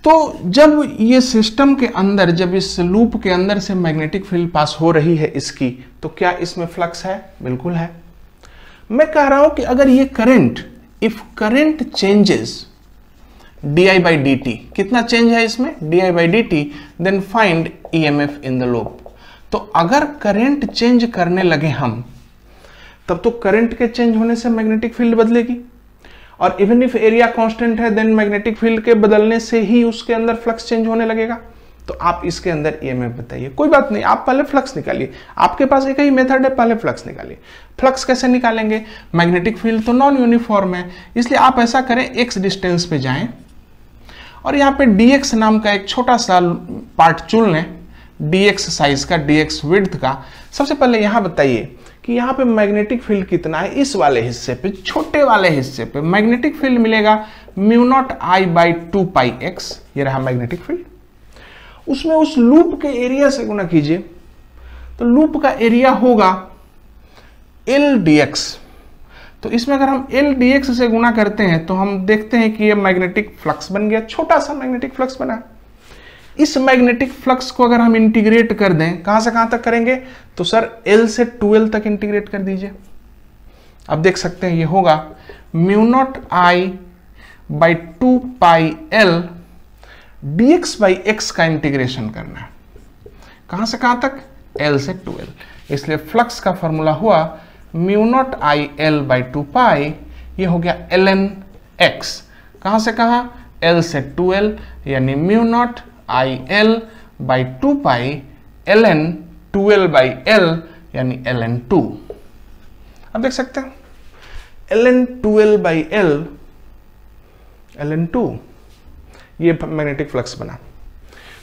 तो जब ये सिस्टम के अंदर, जब इस लूप के अंदर से मैग्नेटिक फील्ड पास हो रही है इसकी, तो क्या इसमें फ्लक्स है? बिल्कुल है। मैं कह रहा हूं कि अगर ये current, if current changes di by D T, कितना चेंज है इसमें? di by D T, then find EMF in the loop. तो अगर करंट चेंज करने लगे हम, तब तो करंट के चेंज होने से मैग्नेटिक फील्ड बदलेगी, और इवन इफ एरिया कांस्टेंट है देन मैग्नेटिक फील्ड के बदलने से ही उसके अंदर फ्लक्स चेंज होने लगेगा। तो आप इसके अंदर ईएमएफ बताइए। कोई बात नहीं, आप पहले फ्लक्स निकालिए। आपके पास एक ही मेथड है, पहले फ्लक्स निकालिए। फ्लक्स कैसे निकालेंगे? मैग्नेटिक फील्ड तो नॉन यूनिफॉर्म है, इसलिए आप ऐसा करें, एक्स डिस्टेंस पे जाएं और यहाँ पे dx नाम का एक छोटा सा पार्ट चुन लें, dx साइज का, dx विड्थ का। सबसे पहले यहाँ बताइए कि यहाँ पे मैग्नेटिक फील्ड कितना है। इस वाले हिस्से पे, छोटे वाले हिस्से पे मैग्नेटिक फील्ड मिलेगा mu naught I by 2 pi x. ये रहा मैग्नेटिक फील्ड। उसमें उस लूप के एरिया से गुना कीजिए, तो लूप का एरिया होगा एल dx। तो इसमें अगर हम एल dx से गुना करते हैं तो हम देखते हैं कि ये मैग्नेटिक फ्लक्स बन गया, छोटा सा मैग्नेटिक फ्लक्स बना। इस मैग्नेटिक फ्लक्स को अगर हम इंटीग्रेट कर दें, कहां से कहां तक करेंगे? तो सर एल से 2l तक इंटीग्रेट कर दीजिए। अब देख सकते हैं ये होगा mu naught I by 2 pi L dx by x का इंटीग्रेशन करना है। कहां से कहां तक? l से 2l। इसलिए फ्लक्स का फॉर्मूला हुआ mu naught I L by 2 पाई, ये हो गया ln x। कहां से कहां? l से 2l, यानी mu naught I L by 2 pi ln 2l by l, यानी ln 2। अब देख सकते हैं ln 2l by l, ln 2, ये मैग्नेटिक फ्लक्स बना।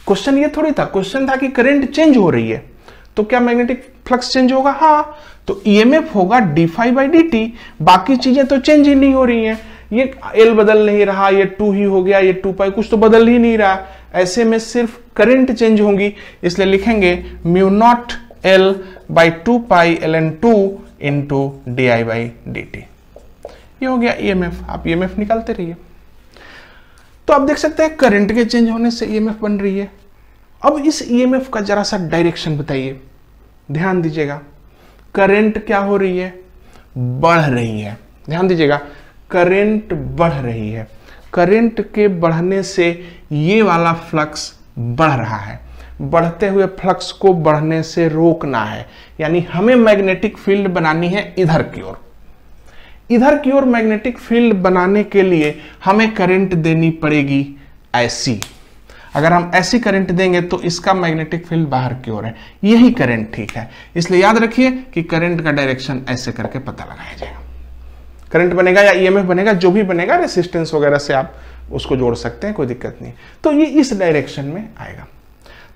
क्वेश्चन ये थोड़ी था, क्वेश्चन था कि करंट चेंज हो रही है तो क्या मैग्नेटिक फ्लक्स चेंज होगा? हाँ, तो ईएमएफ होगा D phi by D T. बाकी चीजें तो चेंज ही नहीं हो रही हैं। ये एल बदल नहीं रहा, ये 2 ही हो गया, ये 2 पाई, कुछ तो बदल ही नहीं रहा। ऐसे में सिर्फ करंट चेंज होंगी, इसलिए लिखेंगे mu naught L by 2 pi ln 2 into D I by D T. ये हो गया ईएमएफ। आप ईएमएफ निकालते रहिए। तो आप देख सकते हैं करंट के चेंज होने से ईएमएफ बन रही है। अब इस ईएमएफ का जरा सा डायरेक्शन बताइए, ध्यान दीजिएगा। करंट क्या हो रही है? बढ़ रही है। ध्यान दीजिएगा, करंट बढ़ रही है। करंट के बढ़ने से ये वाला फ्लक्स बढ़ रहा है। बढ़ते हुए फ्लक्स को बढ़ने से रोकना है, यानी हमें मैग्नेटिक फील्ड बनानी है इधर की ओर। इधर की ओर मैग्नेटिक फील्ड बनाने के लिए हमें करंट देनी पड़ेगी ऐसी। अगर हम ऐसी करंट देंगे तो इसका मैग्नेटिक फील्ड बाहर की ओर है, यही करंट ठीक है। इसलिए याद रखिए कि करंट का डायरेक्शन ऐसे करके पता लगाया जाएगा। करंट बनेगा या ईएमएफ बनेगा, जो भी बनेगा, रेसिस्टेंस वगैरह से आप उसको जोड़ सकते हैं, कोई दिक्कत नहीं। तो ये इस डायरेक्शन में आएगा।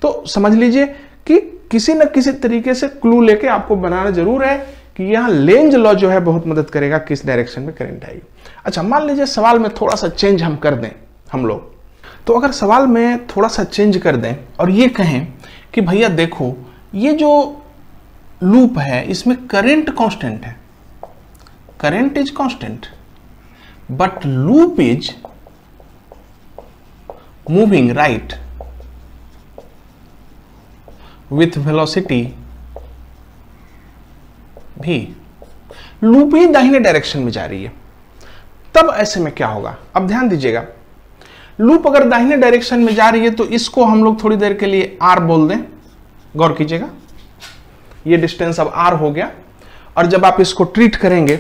तो समझ लीजिए कि किसी न किसी तरीके से क्लू लेके आपको बनाना जरूर है कि यहाँ लेंज लॉ जो है बहुत मदद करेगा किस डायरेक्शन में करंट आएगी। अच्छा, मान लीजिए सवाल में थोड़ा सा चेंज हम कर दें हम लोग, तो अगर सवाल में थोड़ा सा चेंज कर दें और ये कहें कि भैया देखो ये जो लूप है इसमें करंट कांस्टेंट है, current is constant but loop is moving right with velocity भी, लूप ही दाहिने डायरेक्शन में जा रही है। तब ऐसे में क्या होगा, अब ध्यान दीजिएगा, लूप अगर दाहिने डायरेक्शन में जा रही है तो इसको हम लोग थोड़ी देर के लिए r बोल दें। गौर कीजिएगा, ये डिस्टेंस अब r हो गया। और जब आप इसको ट्रीट करेंगे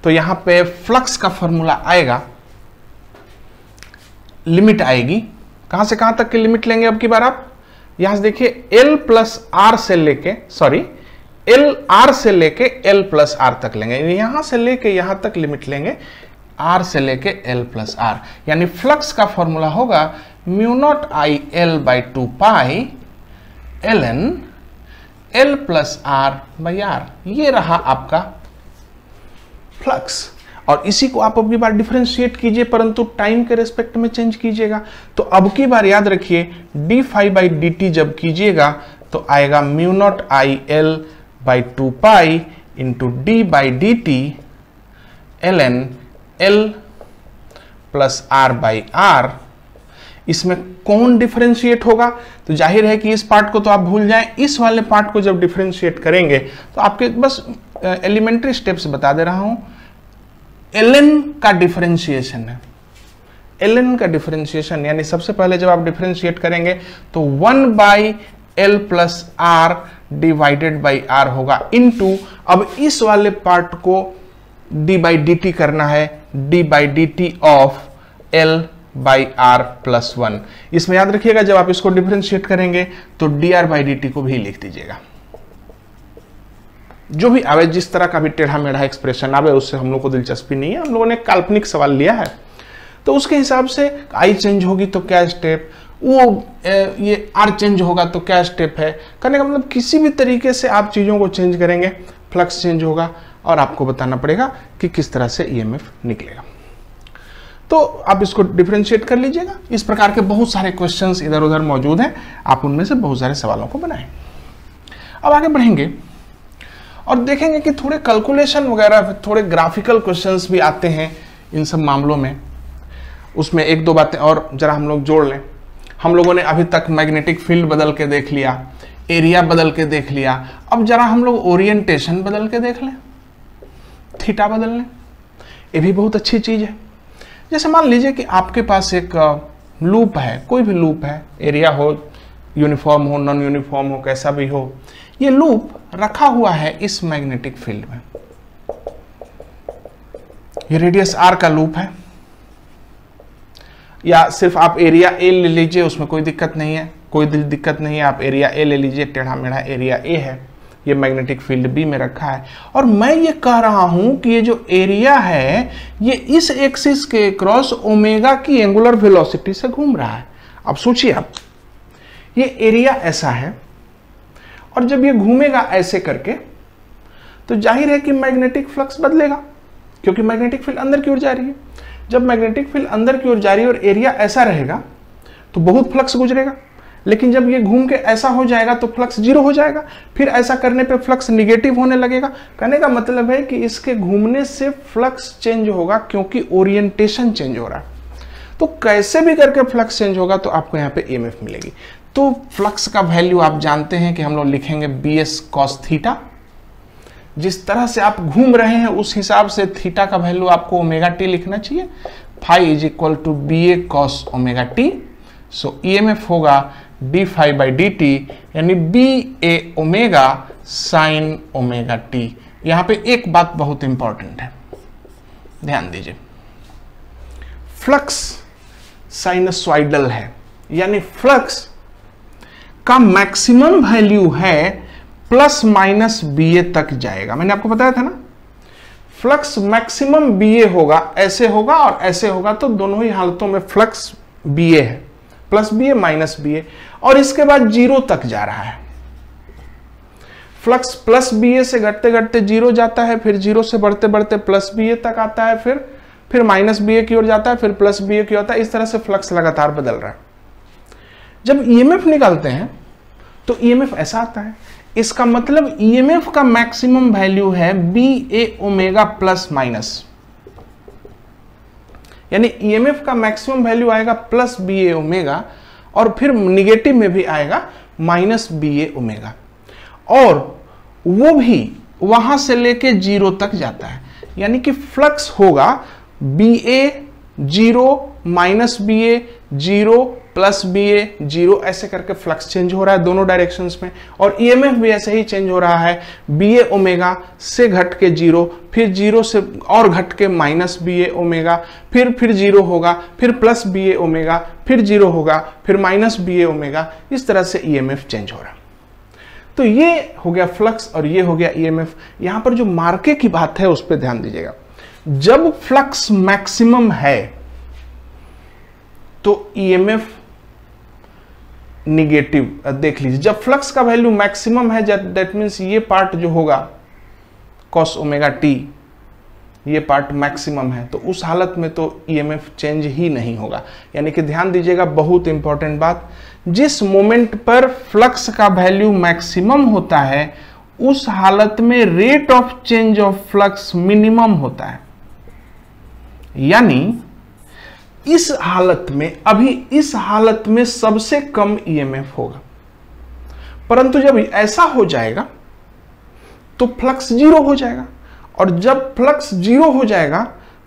तो यहां पे फ्लक्स का फॉर्मूला आएगा, लिमिट आएगी। कहां से कहां तक की लिमिट लेंगे अब की बार आप यहां से देखिए, L प्लस आर से लेके, सॉरी L R से लेके L प्लस आर तक लेंगे, यहां से लेके यहां तक लिमिट लेंगे R से लेके L प्लस आर, यानी फ्लक्स का फॉर्मूला होगा mu naught I L by 2 pi ln L plus R by R. ये रहा आपका फ्लक्स। और इसी को आप अब की बार डिफरेंशिएट कीजिए, परंतु टाइम के रेस्पेक्ट में चेंज कीजिएगा। तो अब की बार याद रखिए d phi by D t जब कीजिएगा तो आएगा mu naught I L by 2 pi into d by D t ln L plus R by R. इसमें कौन डिफरेंशिएट होगा, तो जाहिर है कि इस पार्ट को तो आप भूल जाएं, इस वाले पार्ट को जब डिफरेंशिएट करेंगे तो आपके बस एलिमेंट्री स्टेप्स बता दे रहा हूं। ln का डिफरेंशिएशन है, ln का डिफरेंशिएशन यानी सबसे पहले जब आप डिफरेंशिएट करेंगे तो 1 by L plus R divided by R होगा इनटू, अब इस वाले पार्ट को डी बाई डी टी करना है, d by D t of L by R plus 1। इसमें याद रखिएगा जब आप इसको डिफरेंशिएट करेंगे तो D R by D T को भी लिख दीजिएगा। जो भी आवे, जिस तरह का भी टेढ़ा मेढ़ा एक्सप्रेशन आवे उससे हम लोग को दिलचस्पी नहीं है। हम लोगों ने काल्पनिक सवाल लिया है तो उसके हिसाब से आई चेंज होगी तो क्या स्टेप, वो ये आर चेंज होगा तो क्या स्टेप है करने का मतलब, किसी भी तरीके से आप चीजों को चेंज करेंगे फ्लक्स चेंज होगा और आपको बताना पड़ेगा कि किस तरह से ईएमएफ निकलेगा। तो आप इसको डिफरेंशिएट कर लीजिएगा। इस प्रकार के बहुत सारे क्वेश्चंस इधर उधर मौजूद हैं, आप उनमें से बहुत सारे सवालों को बनाएं। अब आगे बढ़ेंगे और देखेंगे कि थोड़े कैलकुलेशन वगैरह, थोड़े ग्राफिकल क्वेश्चंस भी आते हैं इन सब मामलों में। उसमें एक दो बातें और जरा हम लोग जोड़ लें। हम लोगों ने अभी तक मैग्नेटिक फील्ड बदल के देख लिया, एरिया बदल के देख लिया, अब जरा हम लोग ओरिएंटेशन बदल के देख लें, थीटा बदल लें। ये भी बहुत अच्छी चीज है। जैसे मान लीजिए कि आपके पास एक लूप है, कोई भी लूप है, एरिया हो, यूनिफॉर्म हो, नॉन यूनिफॉर्म हो, कैसा भी हो, ये लूप रखा हुआ है इस मैग्नेटिक फील्ड में। ये रेडियस r का लूप है, या सिर्फ आप एरिया a ले लीजिए, उसमें कोई दिक्कत नहीं है, कोई दिक्कत नहीं है, आप एरिया a ले लीजिए, टेढ़ा मेढ़ा एरिया a है, ये मैग्नेटिक फील्ड B में रखा है। और मैं ये कह रहा हूं कि ये जो एरिया है ये इस एक्सिस के क्रॉस ओमेगा की एंगुलर वेलोसिटी से घूम रहा है। अब सोचिए आप, ये एरिया ऐसा है और जब ये घूमेगा ऐसे करके तो जाहिर है कि मैग्नेटिक फ्लक्स बदलेगा, क्योंकि मैग्नेटिक फील्ड अंदर की ओर जा रही है। जब मैग्नेटिक फील्ड अंदर की ओर जा रही है और एरिया ऐसा रहेगा तो बहुत फ्लक्स गुजरेगा, लेकिन जब ये घूम के ऐसा हो जाएगा तो फ्लक्स जीरो हो जाएगा, फिर ऐसा करने पे फ्लक्स निगेटिव होने लगेगा। कहने का मतलब है कि इसके घूमने से फ्लक्स चेंज होगा क्योंकि ओरिएंटेशन चेंज हो रहा है। तो कैसे भी करके फ्लक्स चेंज होगा तो आपको यहाँ पे ईएमएफ मिलेगी। तो फ्लक्स का वैल्यू आप जानते हैं कि हम लोग लिखेंगे BS cos थीटा। जिस तरह से आप घूम रहे हैं उस हिसाब से थीटा का वैल्यू आपको ओमेगा टी लिखना चाहिए। Phi is equal to BA cos omega T. So EMF होगा D phi by D T, यानी BA omega sine omega T. यहां पे एक बात बहुत इंपॉर्टेंट है, ध्यान दीजिए, फ्लक्स साइनसॉइडल है, यानी फ्लक्स का मैक्सिमम वैल्यू है प्लस माइनस BA तक जाएगा। मैंने आपको बताया था ना, फ्लक्स मैक्सिमम बीए होगा, ऐसे होगा और ऐसे होगा, तो दोनों ही हालतों में फ्लक्स बीए है, प्लस बीए माइनस बीए, और इसके बाद जीरो तक जा रहा है। फ्लक्स प्लस बीए से घटते घटते जीरो जाता है, फिर जीरो से बढ़ते बढ़ते प्लस बीए तक आता है, फिर माइनस बीए की ओर जाता है, फिर प्लस बीए की ओर आता है। इस तरह से फ्लक्स लगातार बदल रहा है। जब ईएमएफ निकालते हैं तो ईएमएफ ऐसा आता है। इसका मतलब ईएमएफ का मैक्सिमम वैल्यू है बी ए ओमेगा प्लस माइनस, यानी ईएमएफ का मैक्सिमम वैल्यू आएगा प्लस बी ए ओमेगा, और फिर निगेटिव में भी आएगा माइनस बी ए ओमेगा, और वो भी वहां से लेके जीरो तक जाता है। यानी कि फ्लक्स होगा बी ए जीरो माइनस बी ए जीरो प्लस बी ए जीरो, ऐसे करके फ्लक्स चेंज हो रहा है दोनों डायरेक्शंस में। और ईएमएफ भी ऐसे ही चेंज हो रहा है, बी ए ओमेगा से घट के जीरो, फिर जीरो से और घट के माइनस बी ए ओमेगा, फिर जीरो होगा, फिर प्लस बी ए ओमेगा, फिर जीरो होगा, फिर माइनस बी ए ओमेगा। इस तरह से ईएमएफ चेंज हो रहा है। तो ये हो गया फ्लक्स और ये हो गया ईएमएफ। यहां पर जो मार्के की बात है उस पर ध्यान दीजिएगा। जब फ्लक्स मैक्सिमम है तो ईएमएफ निगेटिव। देख लीजिए, जब फ्लक्स का वैल्यू मैक्सिमम है, दैट मीन्स ये पार्ट जो होगा कॉस ओमेगा टी, ये पार्ट मैक्सिमम है, तो उस हालत में तो ईएमएफ चेंज ही नहीं होगा। यानी कि ध्यान दीजिएगा, बहुत इंपॉर्टेंट बात, जिस मोमेंट पर फ्लक्स का वैल्यू मैक्सिमम होता है उस हालत में rate of change of flux minimum होता है। यानी इस हालत में, अभी इस हालत में सबसे कम ईएमएफ होगा, परंतु जब ऐसा हो जाएगा तो फ्लक्स जीरो हो जाएगा, और जब फ्लक्स जीरो हो जाएगा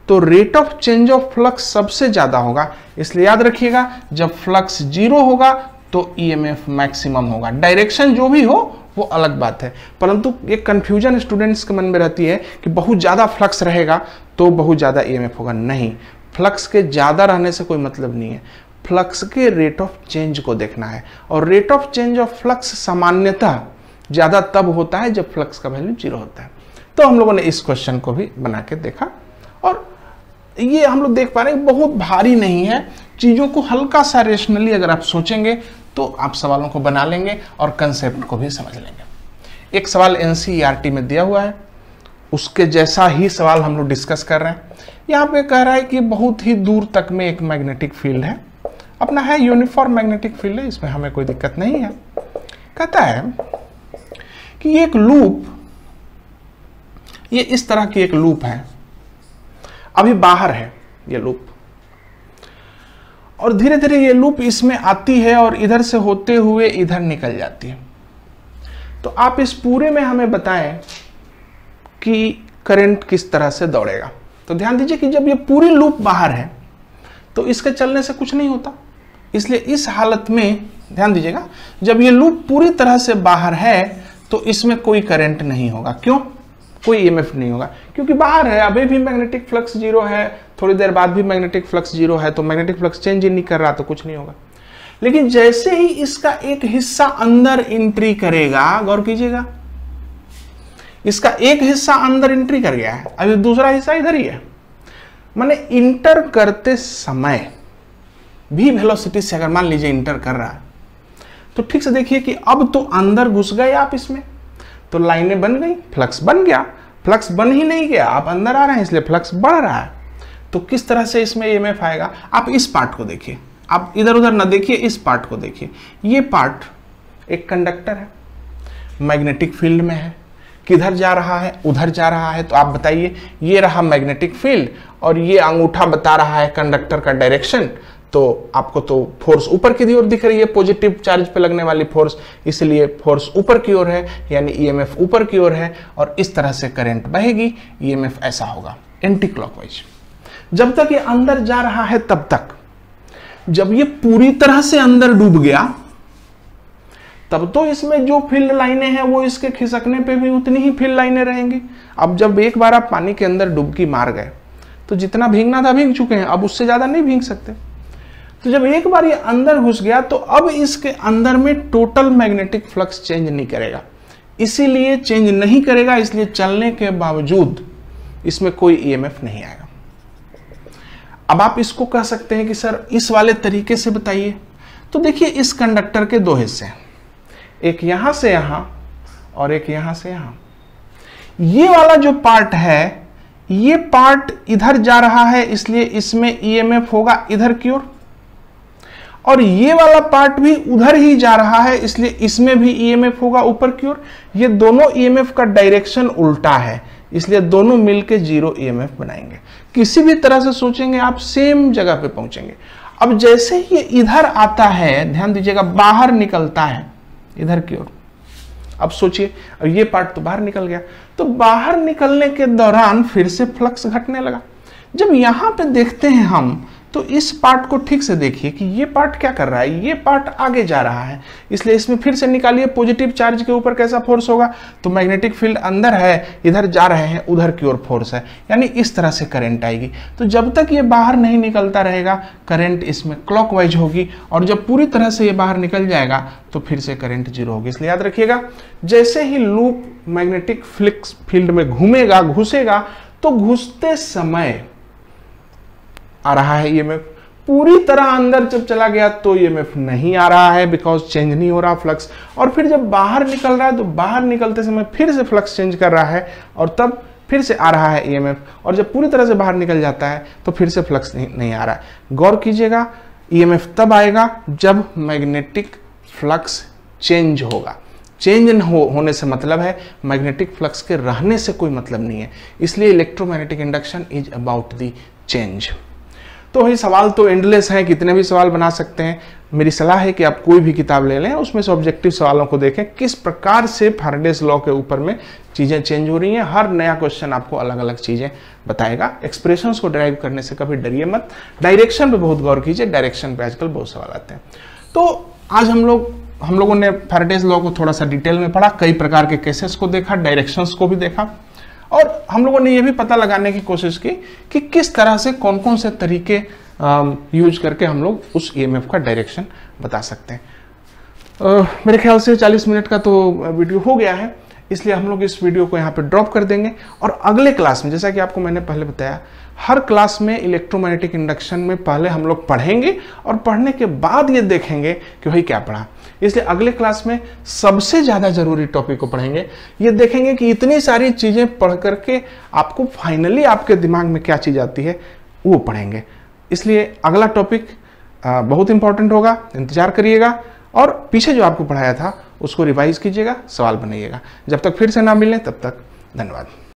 तो rate of change of flux सबसे ज्यादा होगा। इसलिए याद रखिएगा, जब फ्लक्स जीरो होगा तो ईएमएफ मैक्सिमम होगा। डायरेक्शन जो भी हो वो अलग बात है, परंतु एक कंफ्यूजन स्टूडेंट्स के मन में रहती है कि बहुत ज्यादा फ्लक्स रहेगा तो बहुत ज्यादा ईएमएफ होगा। नहीं, फ्लक्स के ज्यादा रहने से कोई मतलब नहीं है, फ्लक्स के रेट ऑफ चेंज को देखना है, और rate of change of flux सामान्यतः ज्यादा तब होता है जब फ्लक्स का वैल्यू जीरो होता है। तो हम लोगों ने इस क्वेश्चन को भी बना के देखा, और ये हम लोग देख पा रहे हैं बहुत भारी नहीं है। चीजों को हल्का सा रेशनली अगर आप सोचेंगे तो आप सवालों को बना लेंगे और कंसेप्ट को भी समझ लेंगे। एक सवाल एनसीईआरटी में दिया हुआ है, उसके जैसा ही सवाल हम लोग डिस्कस कर रहे हैं। यहाँ पे कह रहा है कि बहुत ही दूर तक में एक मैग्नेटिक फील्ड है, अपना है यूनिफॉर्म मैग्नेटिक फील्ड है, इसमें हमें कोई दिक्कत नहीं है। कहता है कि ये एक लूप, ये इस तरह की एक लूप है, अभी बाहर है ये लूप, और धीरे धीरे ये लूप इसमें आती है और इधर से होते हुए इधर निकल जाती है। तो आप इस पूरे में हमें बताएं कि करंट किस तरह से दौड़ेगा। तो ध्यान दीजिए कि जब ये पूरी लूप बाहर है तो इसके चलने से कुछ नहीं होता, इसलिए इस हालत में ध्यान दीजिएगा, जब ये लूप पूरी तरह से बाहर है तो इसमें कोई करंट नहीं होगा। क्यों? कोई ईएमएफ नहीं होगा, क्योंकि बाहर है, अभी भी मैग्नेटिक फ्लक्स जीरो है, थोड़ी देर बाद भी मैग्नेटिक फ्लक्स जीरो है, तो मैग्नेटिक फ्लक्स चेंज ही नहीं कर रहा तो कुछ नहीं होगा। लेकिन जैसे ही इसका एक हिस्सा अंदर एंट्री करेगा, गौर कीजिएगा, इसका एक हिस्सा अंदर एंट्री कर गया है, अभी दूसरा हिस्सा इधर ही है। माने इंटर करते समय भी वेलोसिटी से अगर मान लीजिए इंटर कर रहा है, तो ठीक से देखिए कि अब तो अंदर घुस गए आप इसमें, तो लाइनें बन गई, फ्लक्स बन गया। फ्लक्स बन ही नहीं गया, आप अंदर आ रहे हैं इसलिए फ्लक्स बढ़ रहा है। तो किस तरह से इसमें ईएमएफ आएगा? आप इस पार्ट को देखिए, आप इधर उधर ना देखिए, इस पार्ट को देखिए। ये पार्ट एक कंडक्टर है, मैग्नेटिक फील्ड में है, किधर जा रहा है? उधर जा रहा है। तो आप बताइए, ये रहा मैग्नेटिक फील्ड और ये अंगूठा बता रहा है कंडक्टर का डायरेक्शन, तो आपको तो फोर्स ऊपर की ओर दिख रही है, पॉजिटिव चार्ज पे लगने वाली फोर्स, इसलिए फोर्स ऊपर की ओर है, यानी ईएमएफ ऊपर की ओर है, और इस तरह से करंट बहेगी, ईएमएफ ऐसा होगा एंटी क्लॉकवाइज। जब तक ये अंदर जा रहा है तब तक, जब ये पूरी तरह से अंदर डूब गया तब तो इसमें जो फील्ड लाइनें हैं वो इसके खिसकने पे भी उतनी ही फील्ड लाइनें रहेंगी। अब जब एक बार आप पानी के अंदर डुबकी मार गए तो जितना भीगना था भीग चुके हैं, अब उससे ज्यादा नहीं भीग सकते। तो जब एक बार ये अंदर घुस गया तो अब इसके अंदर में टोटल मैग्नेटिक फ्लक्स चेंज नहीं करेगा, इसीलिए चेंज नहीं करेगा, इसलिए चलने के बावजूद इसमें कोई ईएमएफ नहीं आएगा। अब आप इसको कह सकते हैं कि सर इस वाले तरीके से बताइए। तो देखिए इस कंडक्टर के दो हिस्से हैं, एक यहां से यहां और एक यहां से यहां। ये वाला जो पार्ट है, ये पार्ट इधर जा रहा है, इसलिए इसमें ईएमएफ होगा इधर की ओर, और ये वाला पार्ट भी उधर ही जा रहा है, इसलिए इसमें भी ईएमएफ होगा ऊपर की ओर। ये दोनों ईएमएफ का डायरेक्शन उल्टा है, इसलिए दोनों मिलके 0 ईएमएफ बनाएंगे। किसी भी तरह से सोचेंगे आप सेम जगह पे पहुंचेंगे। अब जैसे ही ये इधर आता है, ध्यान दीजिएगा, बाहर निकलता है इधर की ओर। अब सोचिए, अब ये पार्ट तो बाहर निकल गया, तो बाहर निकलने के दौरान फिर से फ्लक्स घटने लगा। जब यहां पे देखते हैं हम, तो इस पार्ट को ठीक से देखिए कि ये पार्ट क्या कर रहा है, ये पार्ट आगे जा रहा है, इसलिए इसमें फिर से निकालिए पॉजिटिव चार्ज के ऊपर कैसा फोर्स होगा। तो मैग्नेटिक फील्ड अंदर है, इधर जा रहे हैं, उधर की ओर फोर्स है, यानी इस तरह से करंट आएगी। तो जब तक ये बाहर नहीं निकलता रहेगा, करंट इसमें क्लॉकवाइज होगी, और जब पूरी तरह से ये बाहर निकल जाएगा तो फिर से करंट 0 होगी। इसलिए याद रखिएगा, जैसे ही लूप मैग्नेटिक फ्लक्स फील्ड में घूमेगा, घुसेगा, तो घुसते समय आ रहा है ईएमएफ। पूरी तरह अंदर जब चला गया तो ईएमएफ नहीं आ रहा है, बिकॉज चेंज नहीं हो रहा फ्लक्स। और फिर जब बाहर निकल रहा है तो बाहर निकलते समय फिर से फ्लक्स चेंज कर रहा है, और तब फिर से आ रहा है ईएमएफ। और जब पूरी तरह से बाहर निकल जाता है तो फिर से फ्लक्स नहीं आ रहा है। गौर कीजिएगा, ईएमएफ तब आएगा जब मैग्नेटिक फ्लक्स चेंज होगा। चेंज होने से मतलब है मैग्नेटिक फ्लक्स के रहने से कोई मतलब नहीं है। इसलिए electromagnetic induction is about the change. तो ये सवाल तो एंडलेस हैं, कितने भी सवाल बना सकते हैं। मेरी सलाह है कि आप कोई भी किताब ले लें, उसमें से ऑब्जेक्टिव सवालों को देखें, किस प्रकार से फैराडेज लॉ के ऊपर में चीज़ें चेंज हो रही हैं। हर नया क्वेश्चन आपको अलग अलग चीज़ें बताएगा। एक्सप्रेशंस को ड्राइव करने से कभी डरिए मत। डायरेक्शन पे बहुत गौर कीजिए, डायरेक्शन पे आजकल बहुत सवाल आते हैं। तो आज हम लोगों ने फैराडेज लॉ को थोड़ा सा डिटेल में पढ़ा, कई प्रकार के केसेस को देखा, डायरेक्शंस को भी देखा, और हम लोगों ने यह भी पता लगाने की कोशिश की कि किस तरह से कौन कौन से तरीके यूज करके हम लोग उस ईएमएफ का डायरेक्शन बता सकते हैं। मेरे ख्याल से 40 मिनट का तो वीडियो हो गया है, इसलिए हम लोग इस वीडियो को यहाँ पे ड्रॉप कर देंगे। और अगले क्लास में, जैसा कि आपको मैंने पहले बताया, हर क्लास में इलेक्ट्रोमैग्नेटिक इंडक्शन में पहले हम लोग पढ़ेंगे और पढ़ने के बाद ये देखेंगे कि भाई क्या पढ़ा। इसलिए अगले क्लास में सबसे ज़्यादा जरूरी टॉपिक को पढ़ेंगे। ये देखेंगे कि इतनी सारी चीज़ें पढ़ करके आपको फाइनली आपके दिमाग में क्या चीज़ आती है वो पढ़ेंगे। इसलिए अगला टॉपिक बहुत इंपॉर्टेंट होगा, इंतजार करिएगा। और पीछे जो आपको पढ़ाया था उसको रिवाइज कीजिएगा, सवाल बनाइएगा। जब तक फिर से ना मिलें तब तक धन्यवाद।